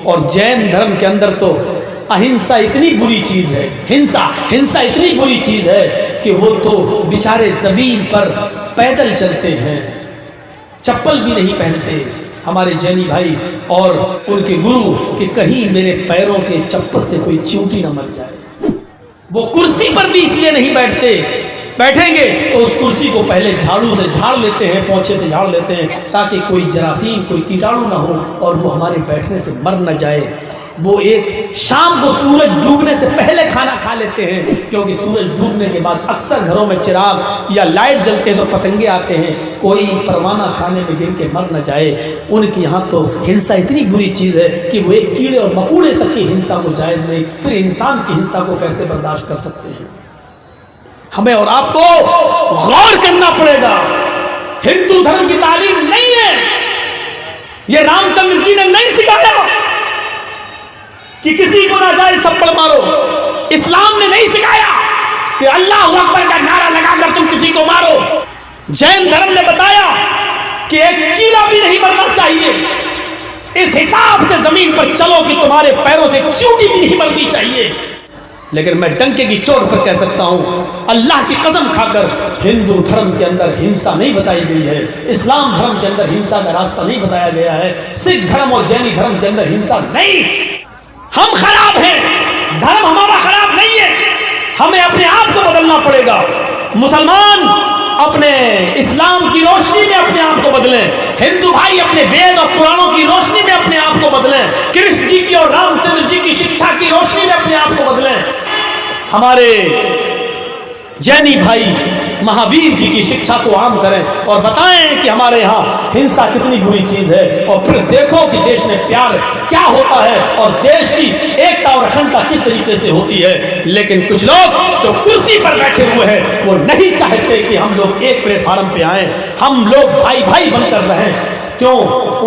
और जैन धर्म के अंदर तो अहिंसा इतनी बुरी चीज है, हिंसा इतनी बुरी चीज है कि वो तो बेचारे जमीन पर पैदल चलते हैं, चप्पल भी नहीं पहनते हमारे जैनी भाई और उनके गुरु कि कहीं मेरे पैरों से चप्पल से कोई चींटी ना मर जाए। वो कुर्सी पर भी इसलिए नहीं बैठेंगे तो उस कुर्सी को पहले झाड़ू से झाड़ लेते हैं, पोंछे से झाड़ लेते हैं, ताकि कोई जरासीम कोई कीटाणु ना हो और वो हमारे बैठने से मर न जाए। वो एक शाम को सूरज डूबने से पहले खाना खा लेते हैं, क्योंकि सूरज डूबने के बाद अक्सर घरों में चिराग या लाइट जलते हैं तो पतंगे आते हैं, कोई परवाना खाने में गिर के मर न जाए। उनके यहाँ तो हिंसा इतनी बुरी चीज़ है कि वो एक कीड़े और मकोड़े तक की हिंसा को जायज़ नहीं, फिर इंसान की हिंसा को कैसे बर्दाश्त कर सकते हैं। हमें और आपको गौर करना पड़ेगा। हिंदू धर्म की तालीम नहीं है, ये रामचंद्र जी ने नहीं सिखाया कि किसी को नाजायज थप्पड़ मारो। इस्लाम ने नहीं सिखाया कि अल्लाह अकबर का नारा लगाकर तुम किसी को मारो। जैन धर्म ने बताया कि एक कीड़ा भी नहीं मरना चाहिए, इस हिसाब से जमीन पर चलो कि तुम्हारे पैरों से चींटी भी नहीं मरनी चाहिए। लेकिन मैं डंके की चोट पर कह सकता हूं, अल्लाह की कसम खाकर, हिंदू धर्म के अंदर हिंसा नहीं बताई गई है, इस्लाम धर्म के अंदर हिंसा का रास्ता नहीं बताया गया है, सिख धर्म और जैनी धर्म के अंदर हिंसा नहीं। हम खराब हैं, धर्म हमारा खराब नहीं है, हमें अपने आप को बदलना पड़ेगा। मुसलमान अपने इस्लाम की रोशनी में अपने आप को बदलें, हिंदू भाई अपने वेद और पुराणों की रोशनी में अपने आप को बदलें, कृष्ण जी की और रामचंद्र जी की शिक्षा की रोशनी में अपने आप को बदलें। हमारे जैनी भाई महावीर जी की शिक्षा को आम करें और बताएं कि हमारे यहाँ हिंसा कितनी बुरी चीज है, और फिर देखो कि देश में प्यार क्या होता है और देश की एकता और अखंडता किस तरीके से होती है। लेकिन कुछ लोग जो कुर्सी पर बैठे हुए हैं वो नहीं चाहते कि हम लोग एक प्लेटफार्म पे आए, हम लोग भाई भाई बनकर रहें। क्यों?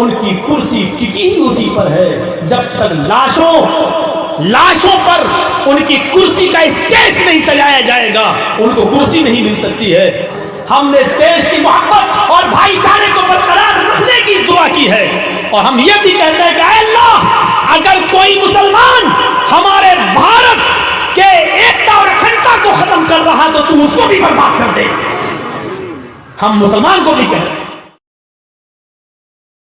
उनकी कुर्सी टिकी ही उसी पर है। जब तक लाशों पर उनकी कुर्सी का स्टेज नहीं सजाया जाएगा, उनको कुर्सी नहीं मिल सकती है। हमने देश की मोहब्बत और भाईचारे को बरकरार रखने की दुआ की है, और हम ये भी कहते हैं कि अल्लाह, अगर कोई मुसलमान हमारे भारत के एकता और अखंडता को खत्म कर रहा तो तू उसको भी बर्बाद कर दे। हम मुसलमान को भी कह रहे हैं।